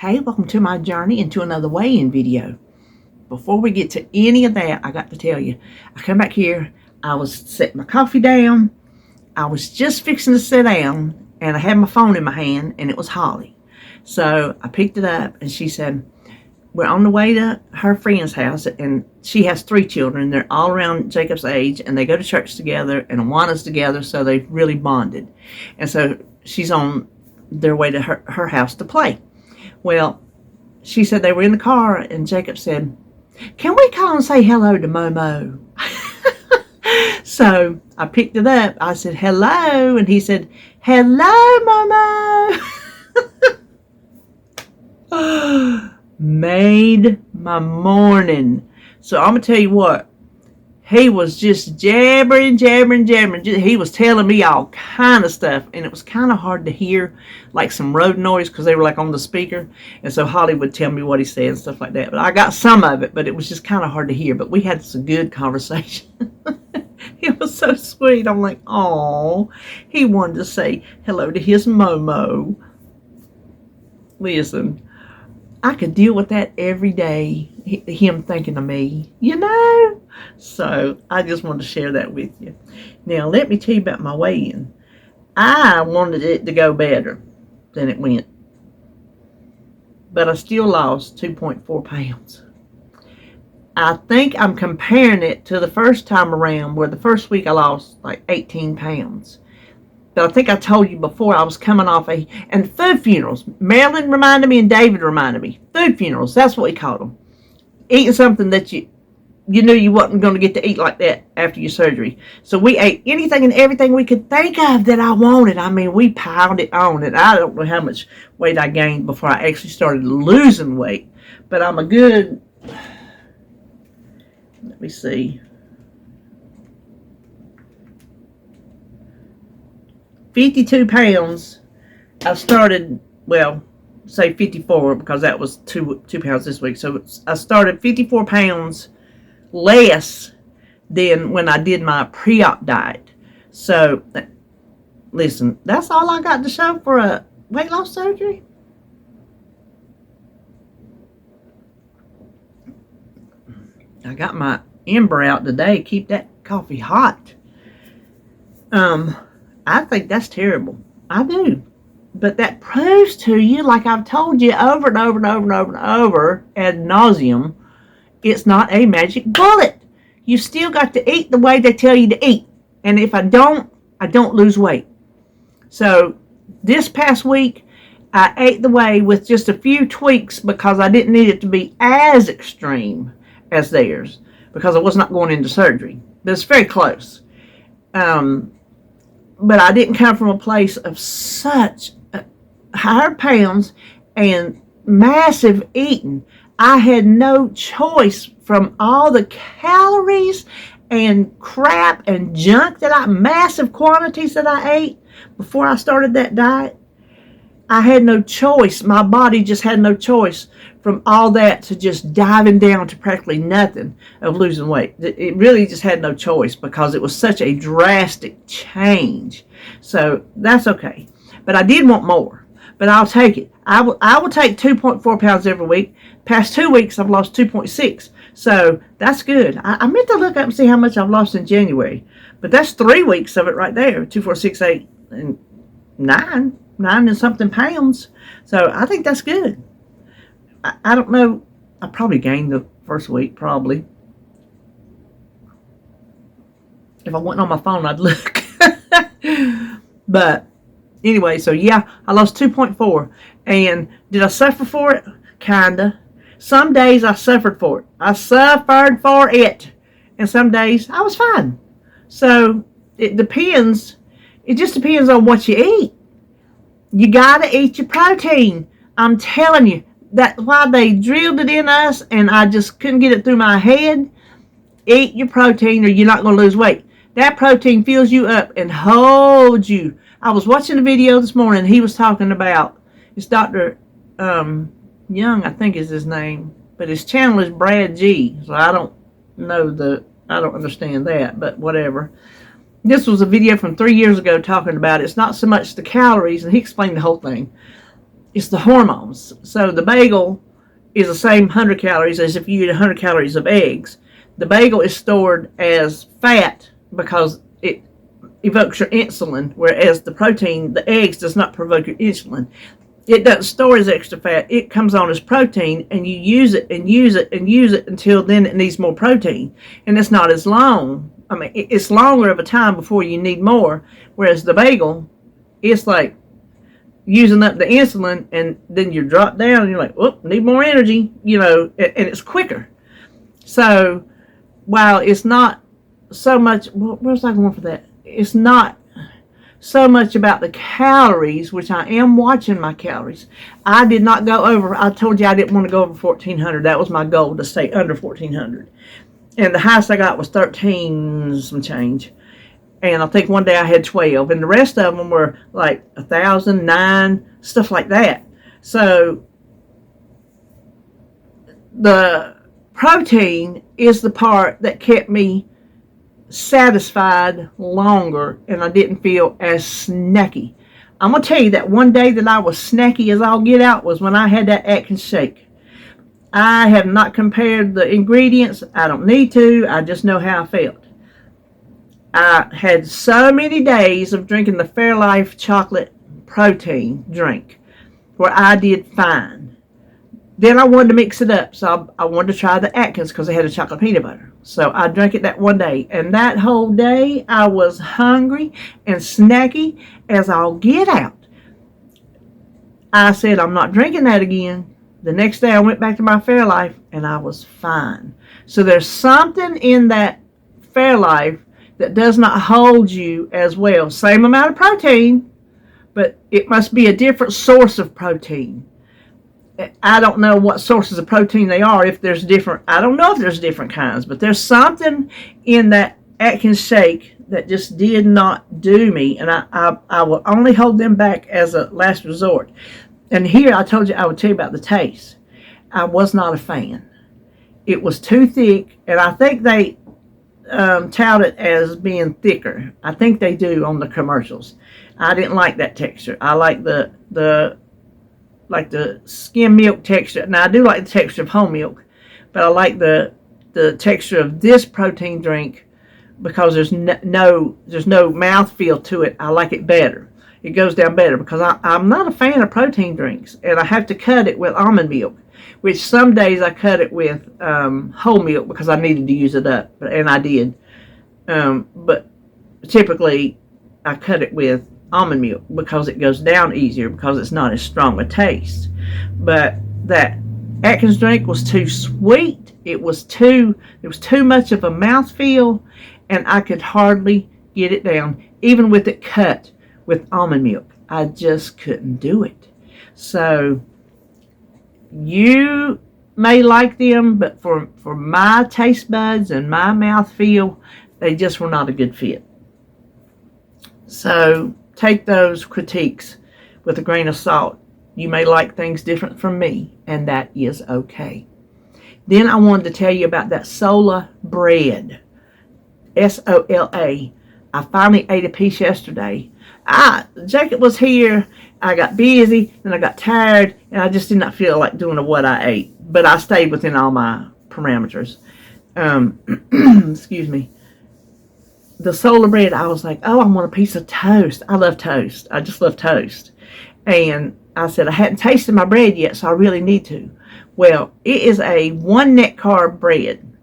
Hey, welcome to my journey into another weigh-in video. Before we get to any of that, I got to tell you, I come back here, I was setting my coffee down, I was just fixing to sit down, and I had my phone in my hand, and it was Holly. So I picked it up, and she said, we're on the way to her friend's house, and she has 3 children. They're all around Jacob's age, and they go to church together, and Awana's together, so they've really bonded. And so she's on their way to her house to play. Well, she said they were in the car, and Jacob said, can we call and say hello to Momo? So I picked it up. I said, hello. And he said, hello, Momo. Made my morning. So I'm going to tell you what. He was just jabbering. He was telling me all kind of stuff, and it was kind of hard to hear, like some road noise, because they were like on the speaker, and so Holly would tell me what he said and stuff like that. But I got some of it, but it was just kind of hard to hear. But we had some good conversation. It was so sweet. I'm like, oh, he wanted to say hello to his Momo. Listen, I could deal with that every day, him thinking of me, you know? So I just wanted to share that with you. Now, let me tell you about my weigh-in. I wanted it to go better than it went. But I still lost 2.4 pounds. I think I'm comparing it to the first time around, where the first week I lost like 18 pounds. But I think I told you before, I was coming off and food funerals. Marilyn reminded me and David reminded me. Food funerals, that's what we called them. Eating something that you knew you wasn't going to get to eat like that after your surgery. So we ate anything and everything we could think of that I wanted. I mean, we piled it on. And I don't know how much weight I gained before I actually started losing weight. But I'm a good, let me see, 52 pounds. I started, well, say 54, because that was 2 pounds this week. So I started 54 pounds less than when I did my pre-op diet. So, listen, that's all I got to show for a weight loss surgery. I got my Ember out today. Keep that coffee hot. I think that's terrible. I do. But that proves to you, like I've told you over and over ad nauseum, it's not a magic bullet. You still got to eat the way they tell you to eat. And if I don't lose weight. So this past week, I ate the way with just a few tweaks, because I didn't need it to be as extreme as theirs, because I was not going into surgery. But it's very close. But I didn't come from a place of such higher pounds and massive eating. I had no choice from all the calories and crap and junk massive quantities that I ate before I started that diet. I had no choice. My body just had no choice from all that to just diving down to practically nothing of losing weight. It really just had no choice, because it was such a drastic change. So that's okay. But I did want more. But I'll take it. I will take 2.4 pounds every week. Past 2 weeks, I've lost 2.6. So that's good. I meant to look up and see how much I've lost in January. But that's 3 weeks of it right there. 2, 4, 6, 8, and 9 and something pounds. So I think that's good. I don't know. I probably gained the first week, probably. If I went on my phone, I'd look. But anyway, so yeah, I lost 2.4. And did I suffer for it? Kinda. Some days I suffered for it. I suffered for it. And some days I was fine. So it depends. It just depends on what you eat. You gotta eat your protein. I'm telling you. That's why they drilled it in us, and I just couldn't get it through my head. Eat your protein, or you're not going to lose weight. That protein fills you up and holds you. I was watching a video this morning. He was talking about, it's Dr. Young, I think is his name, but his channel is Brad G. So I don't understand that, but whatever. This was a video from 3 years ago talking about it's not so much the calories, and he explained the whole thing. it's the hormones. So the bagel is the same 100 calories as if you eat 100 calories of eggs. The bagel is stored as fat because it evokes your insulin, whereas the protein, the eggs, does not provoke your insulin. It doesn't store as extra fat. It comes on as protein, and you use it and use it and use it until then it needs more protein. And it's not as long. I mean, it's longer of a time before you need more, whereas the bagel, it's like using up the insulin, and then you drop down and you're like, oh, need more energy, and it's quicker. So while it's not so much, where's I going for that? It's not so much about the calories, which I am watching my calories. I did not go over, I told you I didn't want to go over 1,400. That was my goal, to stay under 1,400. And the highest I got was 13 some change. And I think one day I had 12. And the rest of them were like 1,000, 9, stuff like that. So the protein is the part that kept me satisfied longer, and I didn't feel as snacky. I'm going to tell you that one day that I was snacky as all get out was when I had that Atkins shake. I have not compared the ingredients. I don't need to. I just know how I felt. I had so many days of drinking the Fairlife chocolate protein drink where I did fine. Then I wanted to mix it up, so I wanted to try the Atkins because they had a chocolate peanut butter. So I drank it that one day, and that whole day I was hungry and snacky as I'll get out. I said, I'm not drinking that again. The next day I went back to my Fairlife, and I was fine. So there's something in that Fairlife that does not hold you as well. Same amount of protein, but it must be a different source of protein. I don't know what sources of protein they are. If there's different, I don't know if there's different kinds, but there's something in that Atkins shake that just did not do me, and I will only hold them back as a last resort. And here I told you I would tell you about the taste. I was not a fan. It was too thick, and I think they tout it as being thicker. I think they do on the commercials. I didn't like that texture. I like the skim milk texture. Now I do like the texture of whole milk, but I like the texture of this protein drink because there's no mouthfeel to it. I like it better. It goes down better because I'm not a fan of protein drinks, and I have to cut it with almond milk, which some days I cut it with whole milk because I needed to use it up, and I did. But typically I cut it with almond milk because it goes down easier because it's not as strong a taste. But that Atkins drink was too sweet. There was too much of a mouthfeel, and I could hardly get it down, even with it cut with almond milk. I just couldn't do it. So you may like them, but for my taste buds and my mouthfeel, they just were not a good fit. So take those critiques with a grain of salt. You may like things different from me, and that is okay. Then I wanted to tell you about that Sola bread. S-O-L-A. I finally ate a piece yesterday. Jacob was here. I got busy, and I got tired, and I just did not feel like doing what I ate. But I stayed within all my parameters. Excuse me. The Sola bread, I was like, oh, I want a piece of toast. I love toast. I just love toast. And I said, I hadn't tasted my bread yet, so I really need to. Well, it is a 1 net carb bread.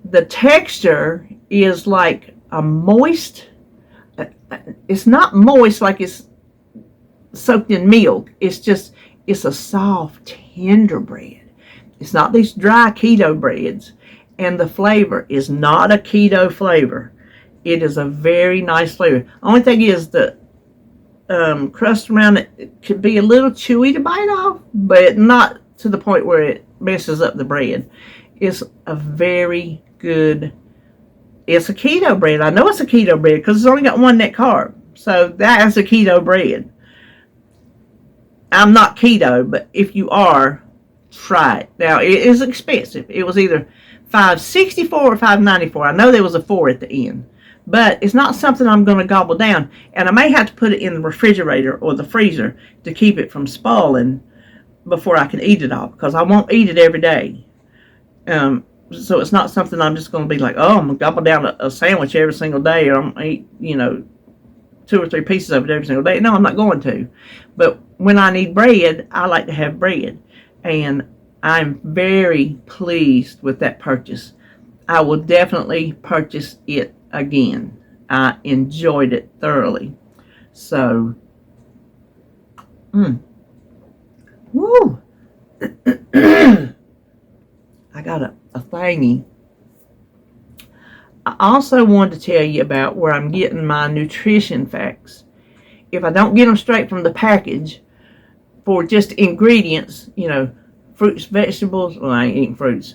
The texture is like a moist, it's not moist like it's soaked in milk. It's a soft, tender bread. It's not these dry keto breads. And the flavor is not a keto flavor. It is a very nice flavor. Only thing is the crust around it could be a little chewy to bite off, but not to the point where it messes up the bread. It's a very good, it's a keto bread. I know it's a keto bread because it's only got 1 net carb. So that's a keto bread. I'm not keto, but if you are, try it. Now, it is expensive. It was either $5.64 or $5.94. I know there was a 4 at the end. but it's not something I'm going to gobble down. And I may have to put it in the refrigerator or the freezer to keep it from spoiling before I can eat it all, because I won't eat it every day. So it's not something I'm just going to be like, oh, I'm going to gobble down a sandwich every single day, or I'm going to eat, 2 or 3 pieces of it every single day. No, I'm not going to. But when I need bread, I like to have bread. And I'm very pleased with that purchase. I will definitely purchase it again. I enjoyed it thoroughly. So, woo. I got a thingy. I also wanted to tell you about where I'm getting my nutrition facts. If I don't get them straight from the package for just ingredients, fruits, vegetables, well, I ain't eating fruits,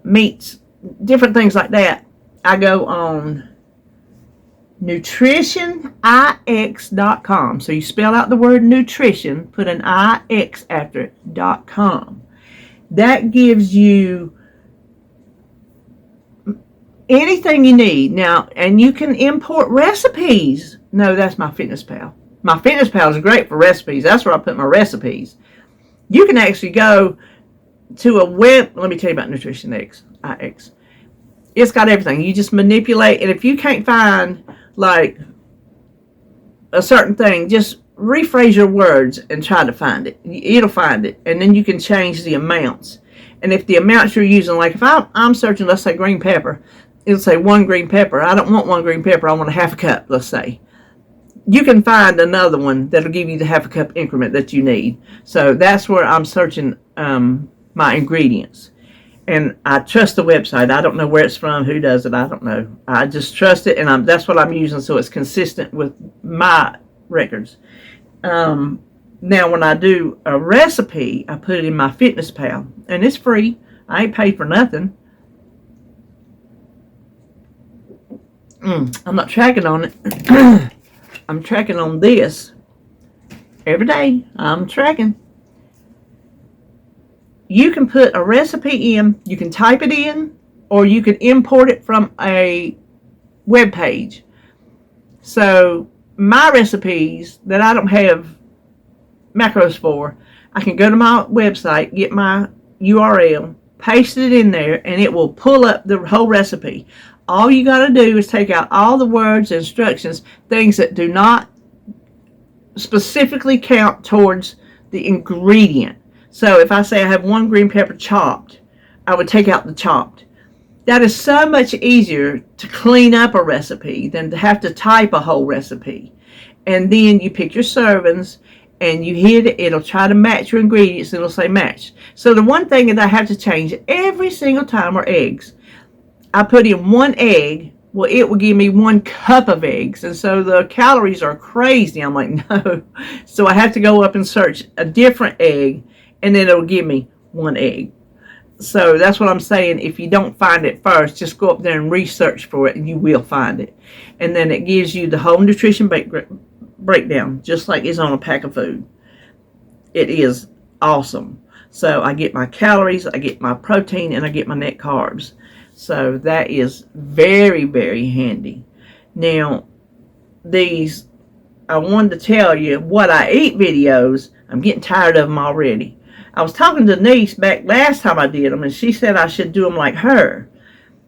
meats, different things like that, I go on nutritionix.com. So you spell out the word nutrition, put an IX after it, .com. That gives you anything you need. Now, and you can import recipes. No, that's MyFitnessPal. MyFitnessPal is great for recipes. That's where I put my recipes. You can actually go to a web. Let me tell you about Nutrition X, IX. It's got everything. You just manipulate, and if you can't find like a certain thing, just rephrase your words and try to find it. It'll find it, and then you can change the amounts. And if the amounts you're using, like if I'm searching, let's say green pepper, it'll say 1 green pepper. I don't want 1 green pepper. I want a half a cup, let's say. You can find another one that'll give you the half a cup increment that you need. So that's where I'm searching my ingredients. And I trust the website. I don't know where it's from, who does it, I don't know. I just trust it, and that's what I'm using, so it's consistent with my records. Now, when I do a recipe, I put it in MyFitnessPal, and it's free. I ain't paid for nothing. I'm not tracking on it. I'm tracking on this every day. I'm tracking. You can put a recipe in, you can type it in, or you can import it from a web page. So my recipes that I don't have macros for, I can go to my website, get my URL, paste it in there, and it will pull up the whole recipe. All you got to do is take out all the words, instructions, things that do not specifically count towards the ingredient. So if I say I have 1 green pepper chopped, I would take out the chopped. That is so much easier to clean up a recipe than to have to type a whole recipe. And then you pick your servings and you hit it. It'll try to match your ingredients. It'll say match. So the one thing that I have to change every single time are eggs. I put in 1 egg. Well, it will give me 1 cup of eggs. And so the calories are crazy. I'm like, no. So I have to go up and search a different egg, and then it'll give me 1 egg. So that's what I'm saying. If you don't find it first, just go up there and research for it, and you will find it. And then it gives you the whole nutrition breakdown, just like it's on a pack of food. It is awesome. So I get my calories, I get my protein, and I get my net carbs. So that is very, very handy. Now, these, I wanted to tell you what I eat videos. I'm getting tired of them already. I was talking to Denise back last time I did them, and she said I should do them like her.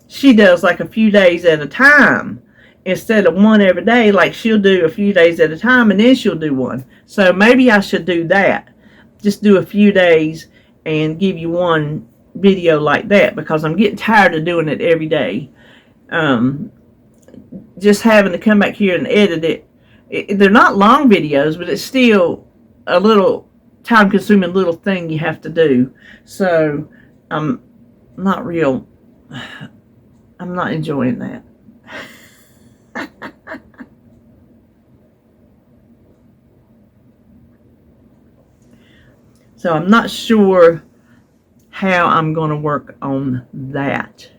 She does like a few days at a time instead of 1 every day. Like she'll do a few days at a time, and then she'll do 1. So maybe I should do that. Just do a few days and give you 1 video like that, because I'm getting tired of doing it every day. Just having to come back here and edit it. They're not long videos, but it's still a little time-consuming little thing you have to do. So I'm not enjoying that. So I'm not sure how I'm going to work on that.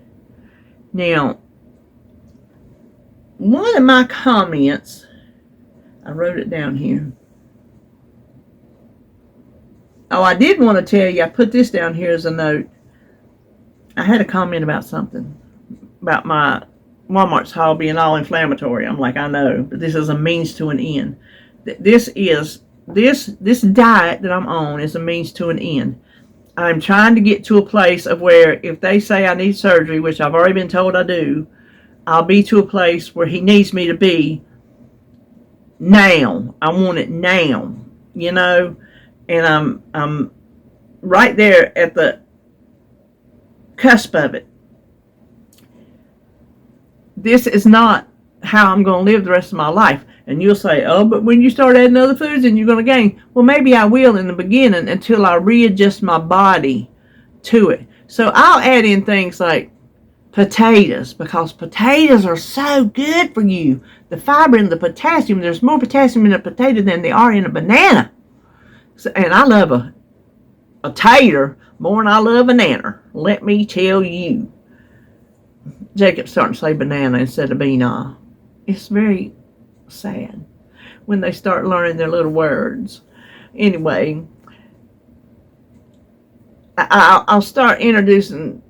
Now, one of my comments, I wrote it down here. Oh, I did want to tell you, I put this down here as a note. I had a comment about something, about Walmart's haul being all inflammatory. I'm like, I know, but this is a means to an end. This diet that I'm on is a means to an end. I'm trying to get to a place of where if they say I need surgery, which I've already been told I do, I'll be to a place where he needs me to be now. I want it now, and I'm right there at the cusp of it. This is not how I'm going to live the rest of my life. And you'll say, oh, but when you start adding other foods and you're going to gain. Well, maybe I will in the beginning until I readjust my body to it. So I'll add in things like potatoes, because potatoes are so good for you. The fiber and the potassium, there's more potassium in a potato than there are in a banana. So, and I love a tater more than I love a nanner. Let me tell you. Jacob's starting to say banana instead of bean. It's very sad when they start learning their little words. Anyway, I'll start introducing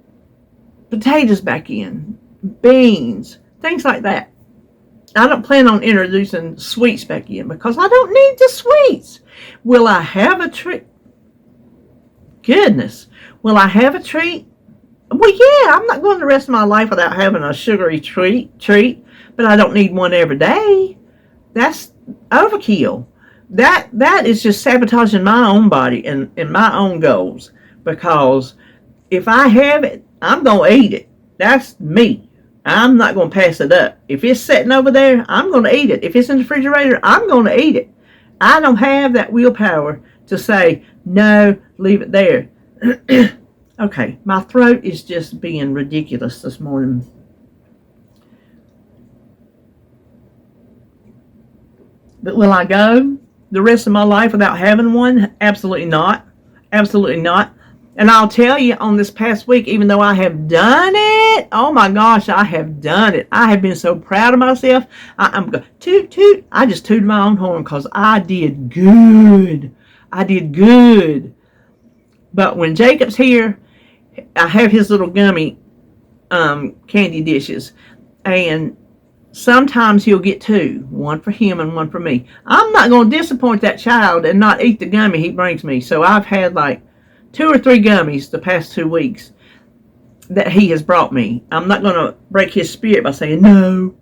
potatoes back in, beans, things like that. I don't plan on introducing sweets back in because I don't need the sweets. Will I have a treat? Goodness, will I have a treat? Well, yeah, I'm not going the rest of my life without having a sugary treat, but I don't need one every day. That's overkill. That is just sabotaging my own body and my own goals, because if I have it, I'm going to eat it. That's me. I'm not going to pass it up. If it's sitting over there, I'm going to eat it. If it's in the refrigerator, I'm going to eat it. I don't have that willpower to say, no, leave it there. Okay, my throat is just being ridiculous this morning. But will I go the rest of my life without having one? Absolutely not. Absolutely not. And I'll tell you, on this past week, even though I have done it, oh my gosh, I have done it. I have been so proud of myself. I'm going toot. I just tooted my own horn because I did good. I did good. But when Jacob's here, I have his little gummy candy dishes, and sometimes he'll get two, one for him and one for me. I'm not going to disappoint that child and not eat the gummy he brings me. So I've had like 2 or 3 gummies the past 2 weeks that he has brought me. I'm not going to break his spirit by saying no.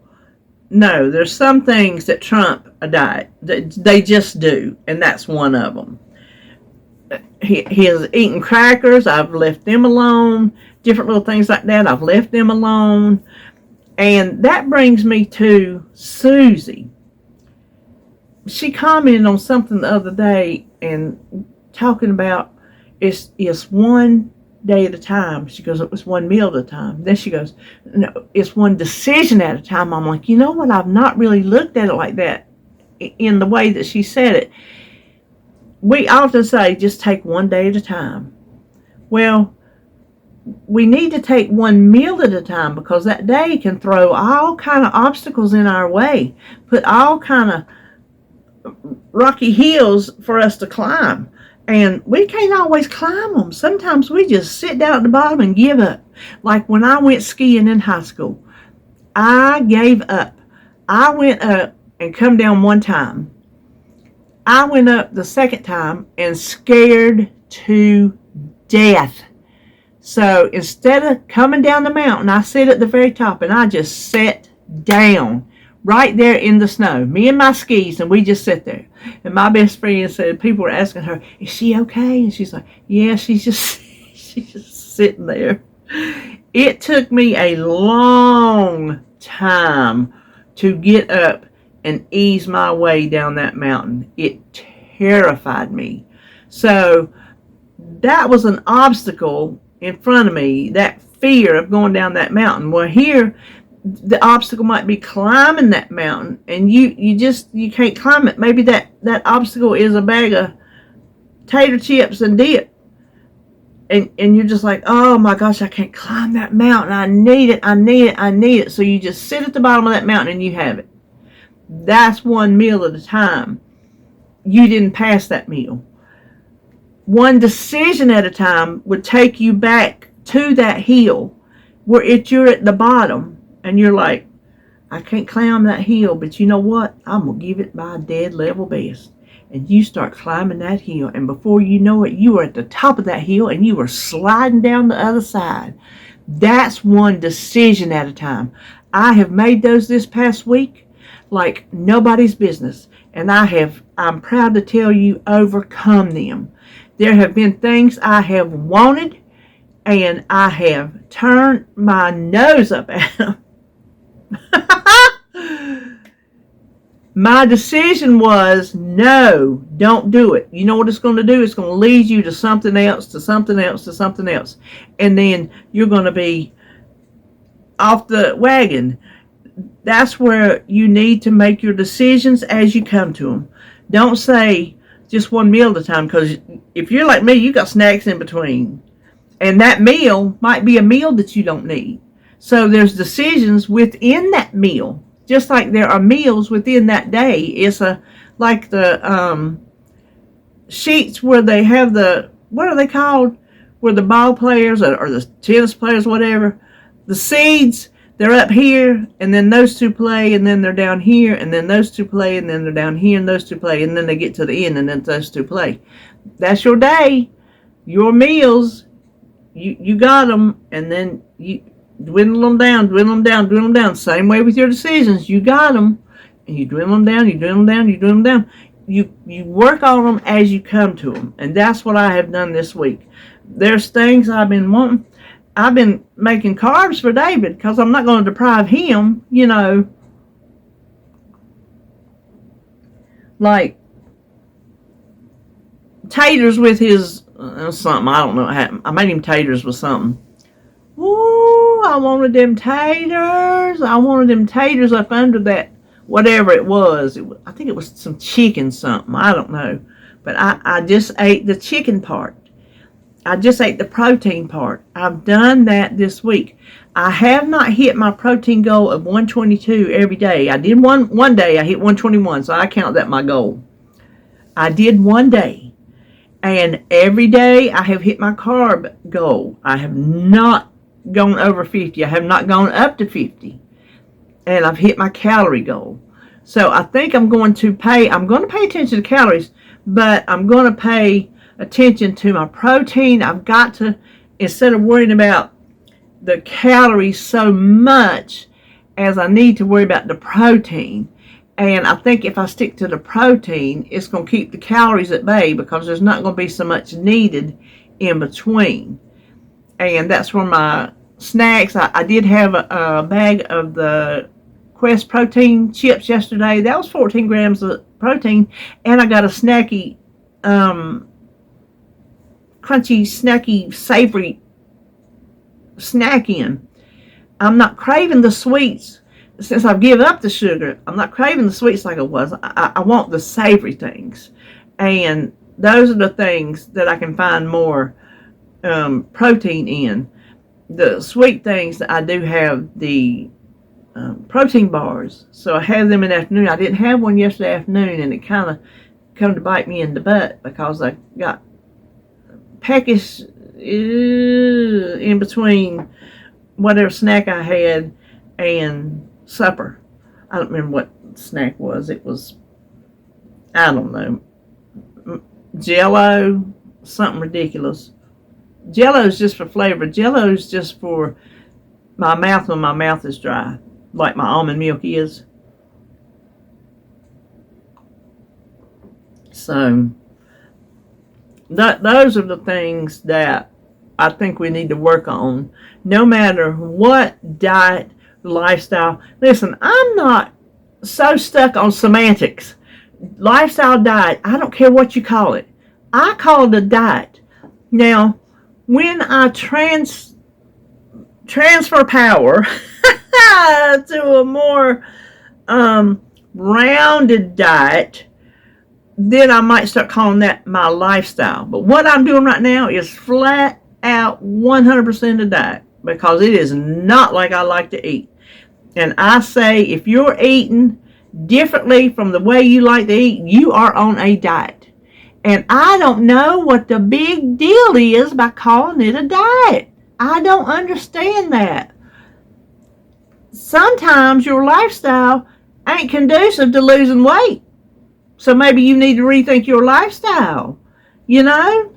There's some things that trump a diet. They just do, and that's one of them. He has eaten crackers. I've left them alone. Different little things like that. I've left them alone. And that brings me to Susie. She commented on something the other day and talking about it's one day at a time. She goes, it was one meal at a time. Then she goes, no, it's one decision at a time. I'm like, you know what? I've not really looked at it like that in the way that she said it. We often say, just take one day at a time. Well, we need to take one meal at a time, because that day can throw all kind of obstacles in our way, put all kind of rocky hills for us to climb. And we can't always climb them. Sometimes we just sit down at the bottom and give up. Like when I went skiing in high school, I gave up. I went up and come down one time. I went up the second time and scared to death. So instead of coming down the mountain, I sit at the very top and I just sat down right there in the snow. Me and my skis, and we just sit there. And my best friend said, people were asking her, is she okay? And she's like, yeah, she's just sitting there. It took me a long time to get up and ease my way down that mountain. It terrified me. So that was an obstacle in front of me, that fear of going down that mountain. Well, here, the obstacle might be climbing that mountain, and you can't climb it. Maybe that obstacle is a bag of tater chips and dip. And you're just like, oh my gosh, I can't climb that mountain. I need it. So you just sit at the bottom of that mountain and you have it. That's one meal at a time. You didn't pass that meal. One decision at a time would take you back to that hill where you're at the bottom and you're like, I can't climb that hill, but you know what? I'm going to give it my dead level best. And you start climbing that hill, and before you know it, you are at the top of that hill, and you are sliding down the other side. That's one decision at a time. I have made those this past week like nobody's business, and I'm proud to tell you, overcome them. There have been things I have wanted, and I have turned my nose up at them. My decision was, no, don't do it. You know what it's going to do? It's going to lead you to something else, to something else, to something else. And then you're going to be off the wagon. That's where you need to make your decisions as you come to them. Don't say just one meal at a time, because if you're like me, you got snacks in between. And that meal might be a meal that you don't need. So there's decisions within that meal. Just like there are meals within that day. It's like the sheets where they have what are they called? Where the ball players or the tennis players, whatever, the seeds, they're up here, and then those two play, and then they're down here, and then those two play, and then they're down here, and those two play, and then they get to the end, and then those two play. That's your day. Your meals, you got them, and then you dwindle them down, dwindle them down, dwindle them down. Same way with your decisions. You got them, and you dwindle them down, you dwindle them down, you dwindle them down. You work on them as you come to them. And that's what I have done this week. There's things I've been wanting. I've been making carbs for David because I'm not going to deprive him, like taters with his something. I don't know what happened. I made him taters with something. Ooh, I wanted them taters. I wanted them taters up under that, whatever it was. I think it was some chicken something. I don't know. But I just ate the chicken part. I just ate the protein part. I've done that this week. I have not hit my protein goal of 122 every day. I did one day. I hit 121, so I count that my goal. I did one day. And every day I have hit my carb goal. I have not gone over 50. I have not gone up to 50. And I've hit my calorie goal. So I think I'm going to pay attention to calories, but I'm going to pay attention to my protein. I've got to, instead of worrying about the calories so much as I need to worry about the protein. And I think if I stick to the protein, it's going to keep the calories at bay because there's not going to be so much needed in between. And that's where my snacks, I did have a bag of the Quest protein chips yesterday. That was 14 grams of protein. And I got a snacky, crunchy, snacky, savory snack in. I'm not craving the sweets. Since I've given up the sugar, I'm not craving the sweets like I was. I want the savory things. And those are the things that I can find more protein in. The sweet things that I do have the protein bars. So I have them in the afternoon. I didn't have one yesterday afternoon, and it kind of come to bite me in the butt because I got peckish in between whatever snack I had and supper. I don't remember what snack was. It was, I don't know, Jello, something ridiculous. Jello's just for flavor. Jello's just for my mouth when my mouth is dry, like my almond milk is. So those are the things that I think we need to work on, no matter what diet, lifestyle. Listen, I'm not so stuck on semantics. Lifestyle, diet, I don't care what you call it. I call it a diet. Now, when I transfer power to a more rounded diet, then I might start calling that my lifestyle. But what I'm doing right now is flat out 100% a diet, because it is not like I like to eat. And I say, if you're eating differently from the way you like to eat, you are on a diet. And I don't know what the big deal is by calling it a diet. I don't understand that. sometimes your lifestyle ain't conducive to losing weight. So maybe you need to rethink your lifestyle. You know,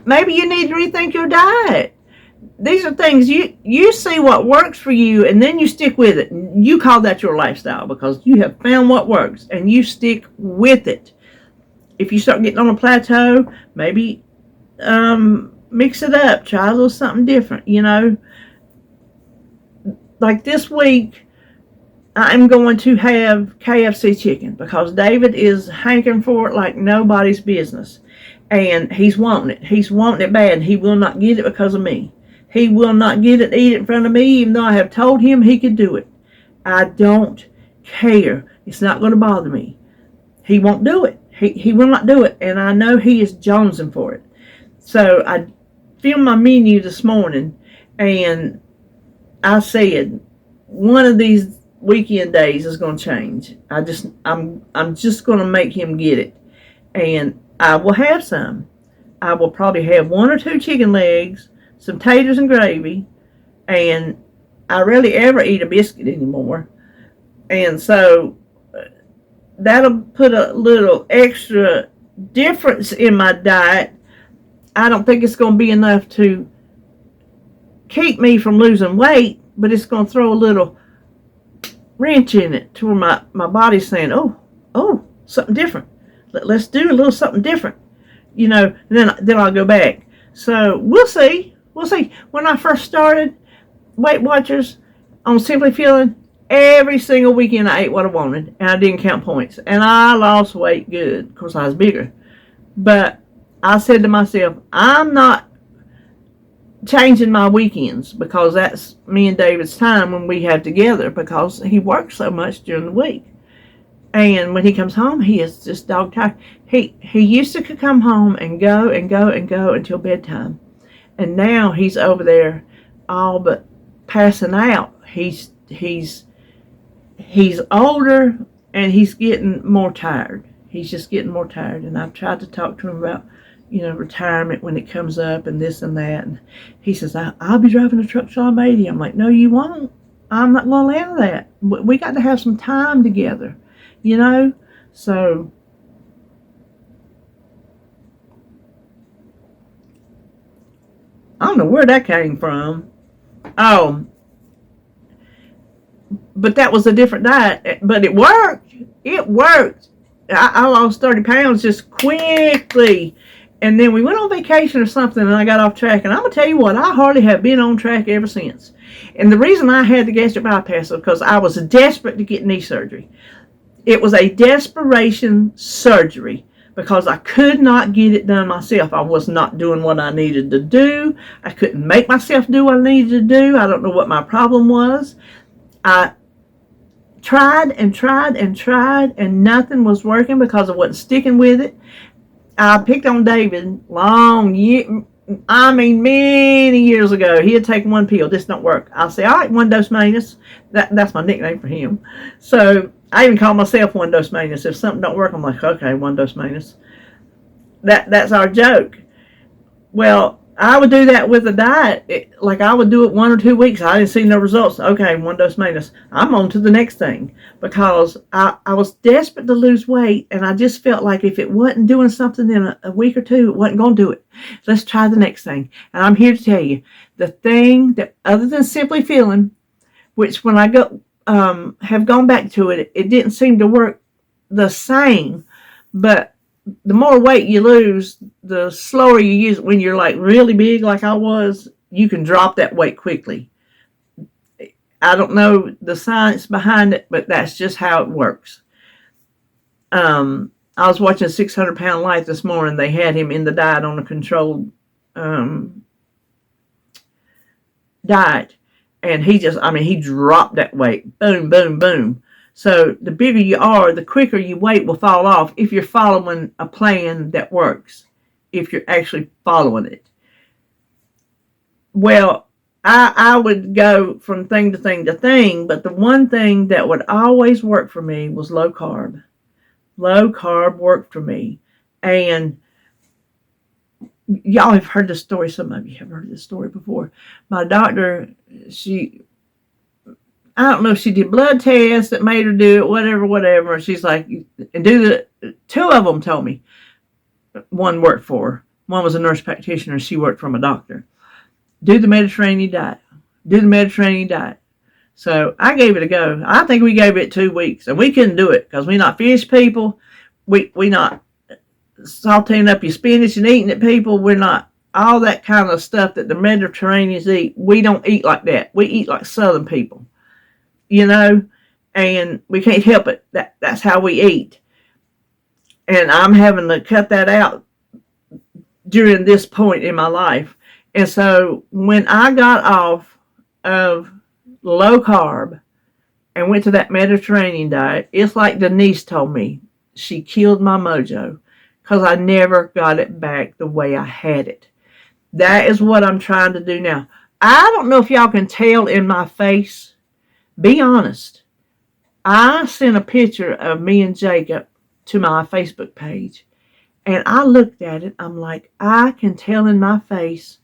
maybe you need to rethink your diet. These are things you see what works for you, and then you stick with it. You call that your lifestyle because you have found what works and you stick with it. If you start getting on a plateau, maybe mix it up, try a little something different. Like this week, I'm going to have KFC chicken because David is hankering for it like nobody's business. And he's wanting it. He's wanting it bad. And he will not get it because of me. He will not get it, eat it in front of me, even though I have told him he could do it. I don't care. It's not going to bother me. He won't do it. He will not do it. And I know he is jonesing for it. So I filmed my menu this morning, and I said, one of these weekend days is going to change. I'm just going to make him get it, and I will have some. I will probably have 1 or 2 chicken legs, some taters and gravy, and I rarely ever eat a biscuit anymore. And so that'll put a little extra difference in my diet. I don't think it's going to be enough to keep me from losing weight, but it's going to throw a little wrench in it to where my body's saying, oh, something different. Let's do a little something different. And then I'll go back. So we'll see. When I first started Weight Watchers on Simply Feeling, every single weekend I ate what I wanted, and I didn't count points. And I lost weight good. Of course, I was bigger. But I said to myself, I'm not changing my weekends because that's me and David's time when we have together because he works so much during the week. And when he comes home, he is just dog tired. He used to come home and go until bedtime. And now he's over there all but passing out. He's older and he's getting more tired. He's just getting more tired. And I've tried to talk to him about, retirement when it comes up and this and that. And he says, I'll be driving a truck till I'm 80. I'm like, no, you won't. I'm not going to allow that. We got to have some time together, So I don't know where that came from. Oh, but that was a different diet. But it worked. It worked. I lost 30 pounds just quickly. And then we went on vacation or something, and I got off track. And I'm going to tell you what, I hardly have been on track ever since. And the reason I had the gastric bypass was because I was desperate to get knee surgery. It was a desperation surgery because I could not get it done myself. I was not doing what I needed to do. I couldn't make myself do what I needed to do. I don't know what my problem was. I tried, and nothing was working because I wasn't sticking with it. I picked on David many years ago. He had taken one pill. This don't work. I'll say, all right, 1 dose manus. That's my nickname for him. So I even call myself 1 dose manus. If something don't work, I'm like, okay, 1 dose manus. That's our joke. Well, I would do that with a diet. Like I would do it 1 or 2 weeks. I didn't see no results. Okay, 1 dose manus. I'm on to the next thing because I was desperate to lose weight, and I just felt like if it wasn't doing something in a week or 2, it wasn't going to do it. Let's try the next thing. And I'm here to tell you the thing that, other than Simply Feeling, which when I have gone back to it, it didn't seem to work the same, but the more weight you lose, the slower you use it. When you're like really big like I was, you can drop that weight quickly. I don't know the science behind it, but that's just how it works. I was watching 600 Pound Life this morning. They had him in the diet on a controlled diet. And he dropped that weight. Boom, boom, boom. So the bigger you are, the quicker your weight will fall off if you're following a plan that works, if you're actually following it. Well, I would go from thing to thing to thing, but the one thing that would always work for me was low carb. Low carb worked for me. And y'all have heard this story. Some of you have heard this story before. My doctor, she I don't know if she did blood tests that made her do it, whatever. And she's like, and two of them told me. One worked for her. One was a nurse practitioner, and she worked from a doctor. Do the Mediterranean diet. Do the Mediterranean diet. So I gave it a go. I think we gave it 2 weeks, and we couldn't do it because we're not fish people. We not sauteing up your spinach and eating it people. We're not all that kind of stuff that the Mediterraneans eat. We don't eat like that. We eat like Southern people, and we can't help it. That's how we eat. And I'm having to cut that out during this point in my life. And so when I got off of low carb and went to that Mediterranean diet, it's like Denise told me. She killed my mojo because I never got it back the way I had it. That is what I'm trying to do now. I don't know if y'all can tell in my face. Be honest. I sent a picture of me and Jacob to my Facebook page, and I looked at it. I'm like, I can tell in my face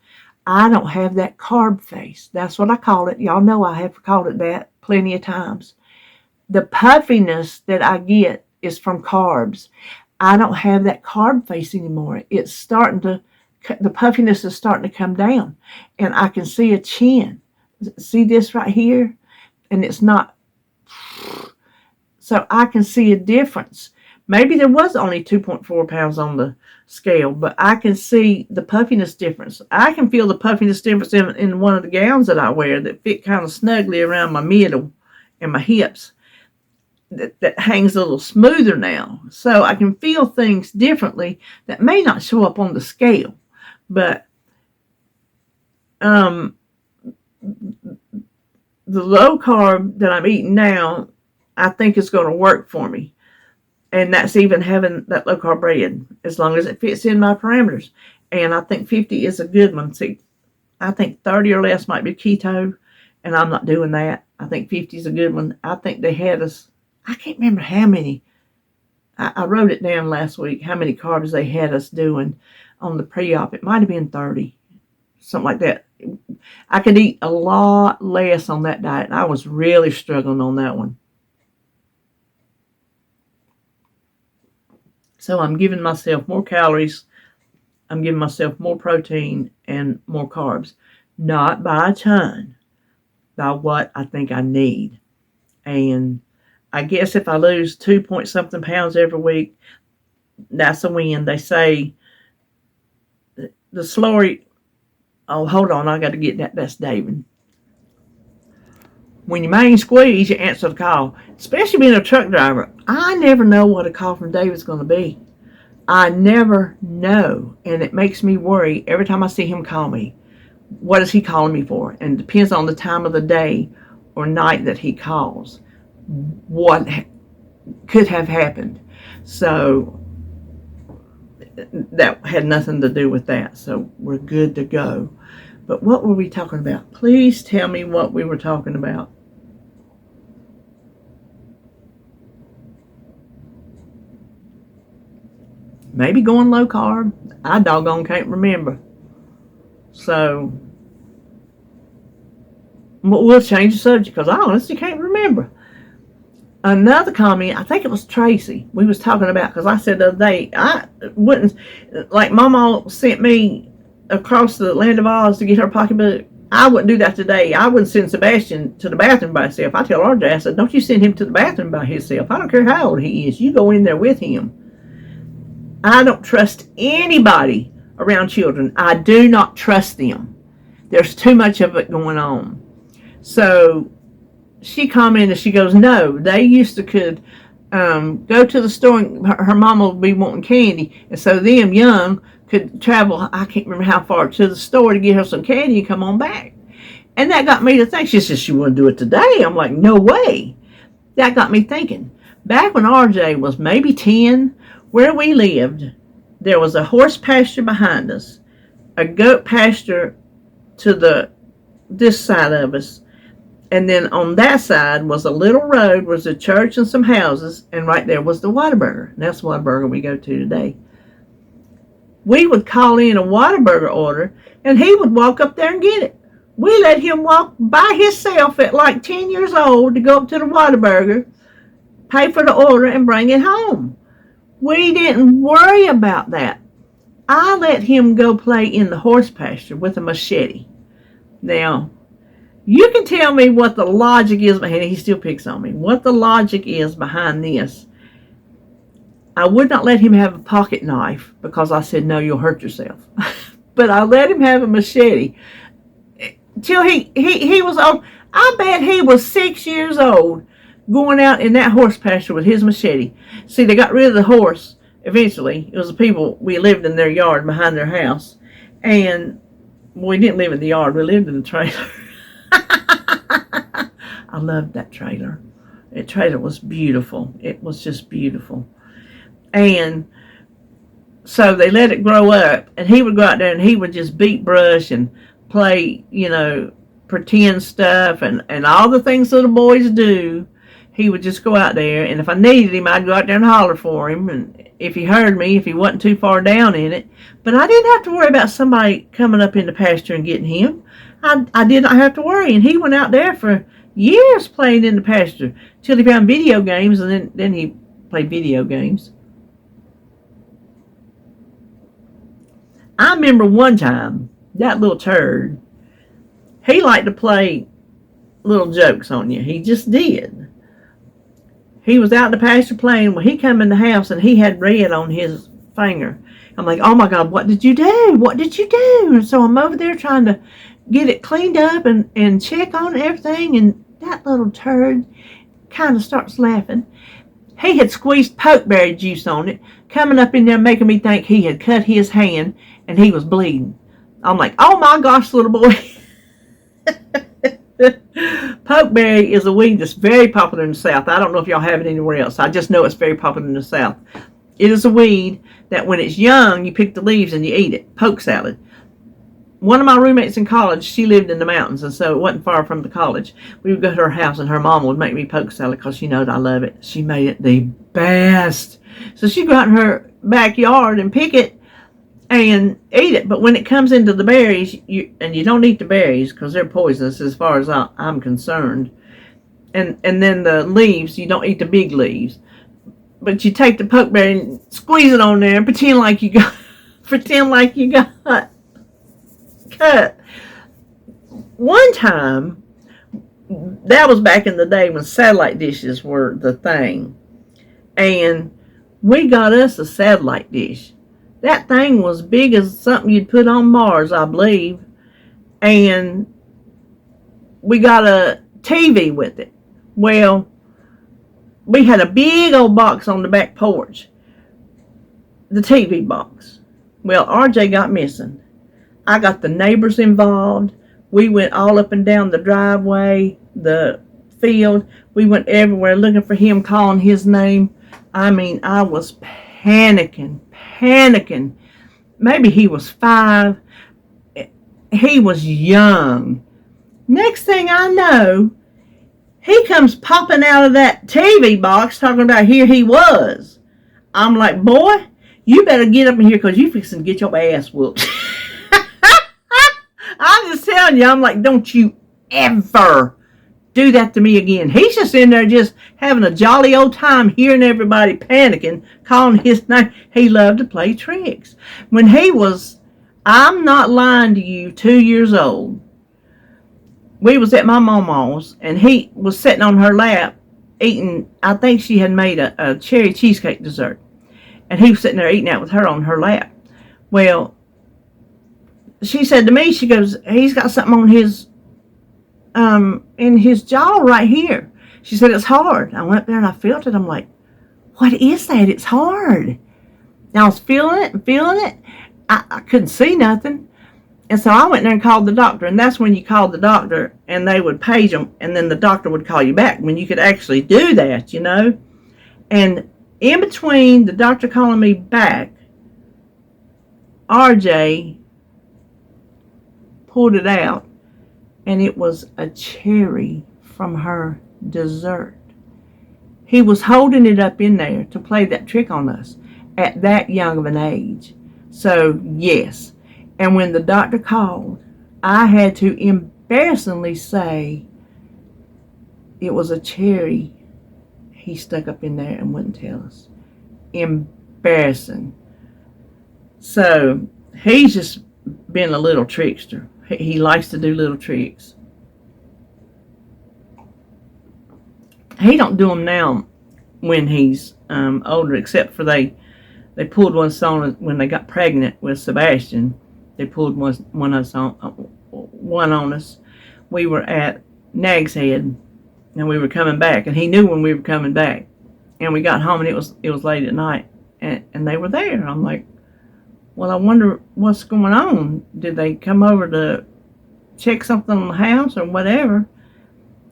I don't have that carb face. That's what I call it. Y'all know I have called it that plenty of times. The puffiness that I get is from carbs. I don't have that carb face anymore. It's starting to, the puffiness is starting to come down, and I can see a chin. See this right here? And it's not, so I can see a difference. Maybe there was only 2.4 pounds on the scale, but I can see the puffiness difference. I can feel the puffiness difference in one of the gowns that I wear that fit kind of snugly around my middle and my hips. That hangs a little smoother now. So I can feel things differently that may not show up on the scale. But the low carb that I'm eating now, I think is going to work for me. And that's even having that low carb bread, as long as it fits in my parameters. And I think 50 is a good one. See, I think 30 or less might be keto, and I'm not doing that. I think 50 is a good one. I think they had us, I can't remember how many. I wrote it down last week, how many carbs they had us doing on the pre-op. It might have been 30, something like that. I could eat a lot less on that diet. I was really struggling on that one. So I'm giving myself more calories. I'm giving myself more protein and more carbs. Not by a ton, by what I think I need. And I guess if I lose 2 point something pounds every week, that's a win. They say the slower, oh, hold on, I got to get that. That's David. When you main squeeze, you answer the call. Especially being a truck driver, I never know what a call from David's going to be. I never know, and it makes me worry every time I see him call me. What is he calling me for? And it depends on the time of the day or night that he calls, what could have happened. So that had nothing to do with that. So we're good to go. But what were we talking about? Please tell me what we were talking about. Maybe going low carb. I doggone can't remember. So we'll change the subject because I honestly can't remember. Another comment, I think it was Tracy, we was talking about, because I said the other day, I wouldn't, like Mama sent me across the land of Oz to get her pocketbook. I wouldn't do that today. I wouldn't send Sebastian to the bathroom by himself. I tell RJ, I said, don't you send him to the bathroom by himself. I don't care how old he is. You go in there with him. I don't trust anybody around children. I do not trust them. There's too much of it going on. So she commented, she goes, no, they used to could go to the store and her mama would be wanting candy. And so them young could travel, I can't remember how far, to the store to get her some candy and come on back. And that got me to think. She said she wouldn't do it today. I'm like, no way. That got me thinking. Back when RJ was maybe 10, where we lived, there was a horse pasture behind us, a goat pasture to this side of us, and then on that side was a little road, was a church and some houses, and right there was the Whataburger. And that's the Whataburger we go to today. We would call in a Whataburger order, and he would walk up there and get it. We let him walk by himself at like 10 years old to go up to the Whataburger, pay for the order, and bring it home. We didn't worry about that. I let him go play in the horse pasture with a machete. Now, you can tell me what the logic is behind it. He still picks on me. What the logic is behind this. I would not let him have a pocket knife because I said, no, you'll hurt yourself. But I let him have a machete till he was old. I bet he was 6 years old going out in that horse pasture with his machete. See, they got rid of the horse eventually. It was the people, we lived in their yard behind their house. And we didn't live in the yard, we lived in the trailer. I loved that trailer. That trailer was beautiful. It was just beautiful. And so they let it grow up, and he would go out there and he would just beat brush and play, pretend stuff and all the things little boys do. He would just go out there, and if I needed him, I'd go out there and holler for him, and if he heard me, if he wasn't too far down in it. But I didn't have to worry about somebody coming up in the pasture and getting him. I did not have to worry, and he went out there for years playing in the pasture till he found video games, and then he played video games. I remember one time, that little turd, he liked to play little jokes on you. He just did. He was out in the pasture playing. Well, he come in the house and he had red on his finger. I'm like, oh my God, what did you do? What did you do? And so I'm over there trying to get it cleaned up and check on everything. And that little turd kind of starts laughing. He had squeezed pokeberry juice on it, coming up in there making me think he had cut his hand and he was bleeding. I'm like, oh my gosh, little boy. Pokeberry is a weed that's very popular in the South. I don't know if y'all have it anywhere else. I just know it's very popular in the South. It is a weed that when it's young, you pick the leaves and you eat it. Poke salad. One of my roommates in college, she lived in the mountains, and so it wasn't far from the college. We would go to her house, and her mom would make me poke salad because she knows I love it. She made it the best. So she'd go out in her backyard and pick it and eat it. But when it comes into the berries, you don't eat the berries because they're poisonous as far as I'm concerned. And then the leaves, you don't eat the big leaves. But you take the pokeberry and squeeze it on there and pretend like you got cut. One time, that was back in the day when satellite dishes were the thing, and we got us a satellite dish. That thing was big as something you'd put on Mars, I believe, and we got a TV with it. Well, we had a big old box on the back porch, the TV box. Well, RJ got missing. I got the neighbors involved. We went all up and down the driveway, the field. We went everywhere looking for him, calling his name. I mean, I was panicking. Maybe he was 5. He was young. Next thing I know, he comes popping out of that TV box talking about here he was. I'm like, boy, you better get up in here because you fixing to get your ass whooped. I'm just telling you, I'm like, don't you ever do that to me again. He's just in there just having a jolly old time hearing everybody panicking, calling his name. He loved to play tricks. When he was, I'm not lying to you, 2 years old, we was at my mama's and he was sitting on her lap eating, I think she had made a cherry cheesecake dessert. And he was sitting there eating that with her on her lap. Well, she said to me, she goes, he's got something on his, in his jaw right here. She said, it's hard. I went up there and I felt it. I'm like, what is that? It's hard. And I was feeling it. I couldn't see nothing. And so I went there and called the doctor. And that's when you called the doctor and they would page them. And then the doctor would call you back when you could actually do that, And in between the doctor calling me back, RJ pulled it out, and it was a cherry from her dessert. He was holding it up in there to play that trick on us at that young of an age. So, yes. And when the doctor called, I had to embarrassingly say it was a cherry he stuck up in there and wouldn't tell us. Embarrassing. So he's just been a little trickster. He likes to do little tricks. He don't do them now when he's older, except for they pulled one on when they got pregnant with Sebastian. They pulled one on us. We were at Nag's Head, and we were coming back, and he knew when we were coming back. And we got home, and it was late at night, and they were there. I'm like, well, I wonder what's going on. Did they come over to check something on the house or whatever?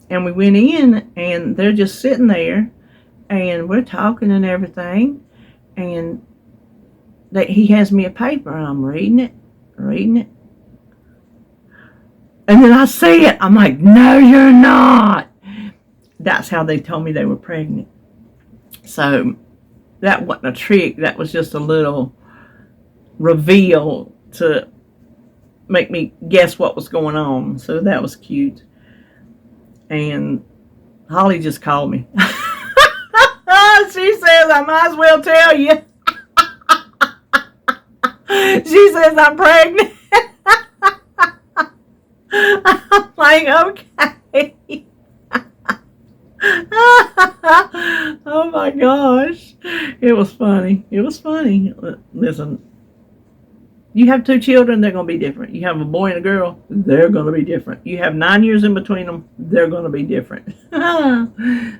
And we went in, and they're just sitting there, and we're talking and everything, and he has me a paper, and I'm reading it, and then I see it. I'm like, no, you're not. That's how they told me they were pregnant. So that wasn't a trick. That was just a little reveal to make me guess what was going on. So that was cute. And Holly just called me. She says I might as well tell you. She says I'm pregnant. I'm like, okay. Oh my gosh. It was funny. Listen, you have 2 children, they're going to be different. You have a boy and a girl, they're going to be different. You have 9 years in between them, they're going to be different.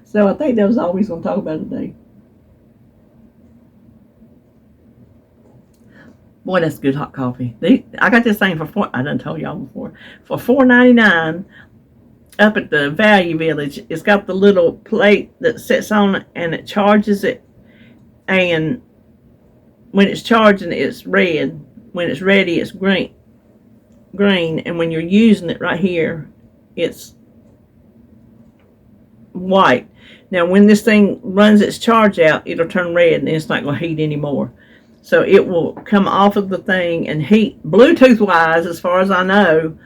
So I think that was all we was going to talk about today. Boy, that's good hot coffee. I got this thing I done told y'all before, for $4.99 up at the Value Village. It's got the little plate that sits on it, and it charges it. And when it's charging, it's red. When it's ready, it's green. And when you're using it right here, it's white. Now, when this thing runs its charge out, it'll turn red, and it's not going to heat anymore. So it will come off of the thing and heat, Bluetooth-wise, as far as I know,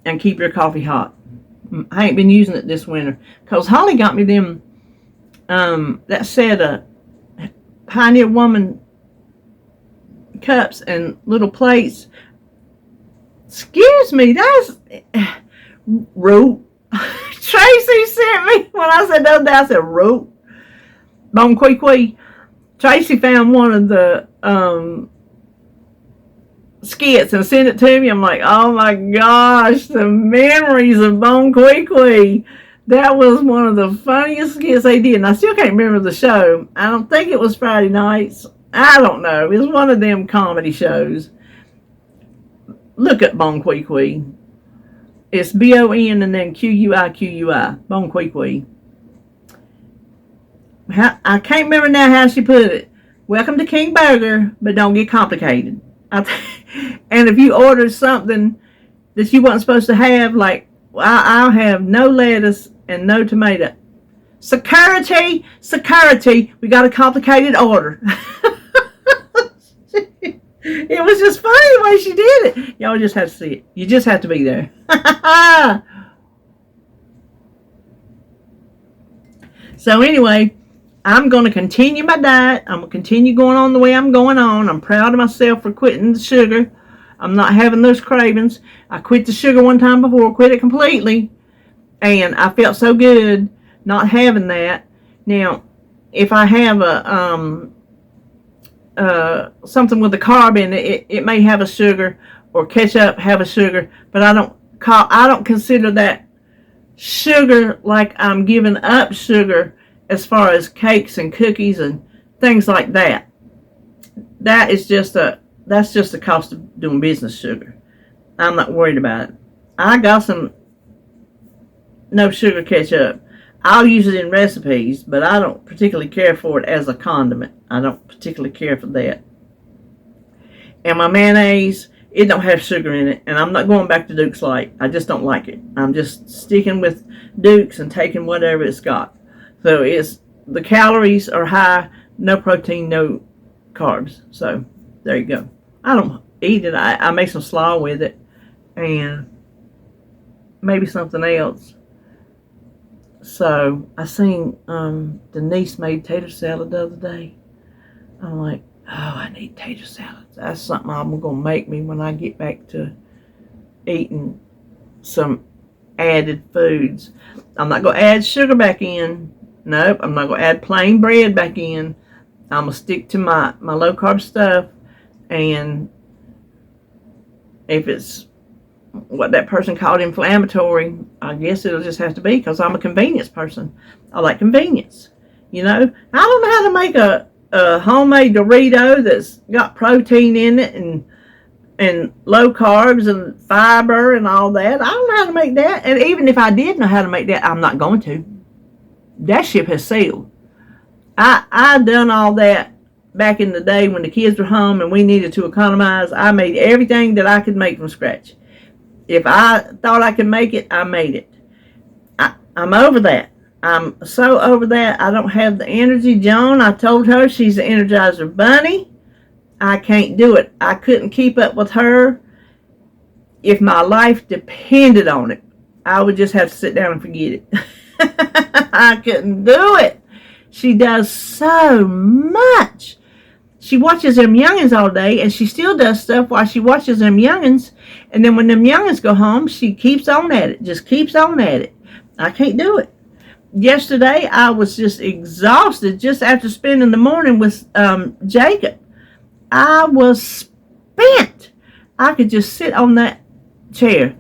and keep your coffee hot. I ain't been using it this winter, because Holly got me them, that set of Pioneer Woman cups and little plates. Excuse me, that's rope. Tracy sent me, when I said the other day, I said rope. Bon Qui Qui. Tracy found one of the skits and sent it to me. I'm like, oh my gosh, the memories of Bon Qui Qui. That was one of the funniest skits they did, and I still can't remember the show. I don't think it was Friday nights. I don't know. It was one of them comedy shows. Look at Bon Qui Qui. It's B-O-N and then Q-U-I-Q-U-I. Bon Qui Qui. I can't remember now how she put it. Welcome to King Burger, but don't get complicated. And if you order something that you weren't supposed to have, like, I'll have no lettuce and no tomato. Security, we got a complicated order. It was just funny the way she did it. Y'all just have to see it. You just have to be there. So anyway, I'm going to continue my diet. I'm going to continue going on the way I'm going on. I'm proud of myself for quitting the sugar. I'm not having those cravings. I quit the sugar one time before, quit it completely. And I felt so good not having that. Now, if I have something with a carb in it, it may have a sugar, or ketchup have a sugar, but I don't consider that sugar like I'm giving up sugar as far as cakes and cookies and things like that. That's just the cost of doing business sugar. I'm not worried about it. I got some no sugar ketchup. I'll use it in recipes, but I don't particularly care for it as a condiment. I don't particularly care for that. And my mayonnaise, it don't have sugar in it, and I'm not going back to Duke's Light. I just don't like it. I'm just sticking with Duke's and taking whatever it's got. So the calories are high, no protein, no carbs. So there you go. I don't eat it. I make some slaw with it, and maybe something else. So I seen Denise made tater salad the other day. I'm like, oh, I need tater salad. That's something I'm gonna make me when I get back to eating some added foods. I'm not gonna add sugar back in. Nope, I'm not gonna add plain bread back in. I'm gonna stick to my low carb stuff, and if it's what that person called inflammatory, I guess it'll just have to be, because I'm a convenience person. I like convenience. I don't know how to make a homemade Dorito that's got protein in it and low carbs and fiber and all that. I don't know how to make that. And even if I did know how to make that, I'm not going to. That ship has sailed. I done all that back in the day when the kids were home and we needed to economize. I made everything that I could make from scratch. If I thought I could make it, I made it. I'm over that. I'm so over that. I don't have the energy. Joan, I told her she's the Energizer Bunny. I can't do it. I couldn't keep up with her. If my life depended on it, I would just have to sit down and forget it. I couldn't do it. She does so much. She watches them youngins all day, and she still does stuff while she watches them youngins. And then when them youngins go home, she keeps on at it. Just keeps on at it. I can't do it. Yesterday, I was just exhausted just after spending the morning with Jacob. I was spent. I could just sit on that chair.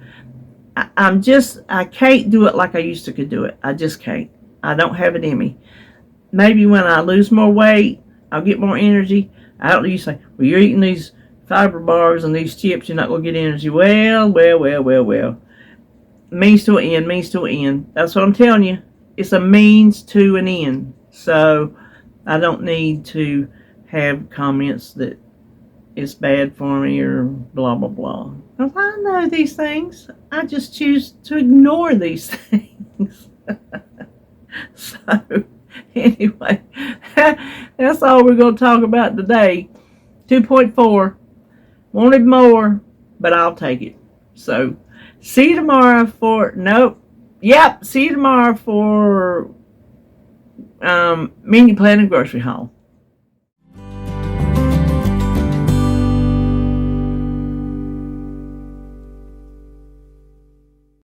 I can't do it like I used to could do it. I just can't. I don't have it in me. Maybe when I lose more weight, I'll get more energy. I don't know, you say, well, you're eating these fiber bars and these chips, you're not going to get energy. Well. Means to an end, means to an end. That's what I'm telling you. It's a means to an end. So I don't need to have comments that it's bad for me or blah, blah, blah. Because I know these things. I just choose to ignore these things. So, anyway, that's all we're going to talk about today. 2.4. Wanted more, but I'll take it. So, see you tomorrow for, see you tomorrow for menu planning grocery haul.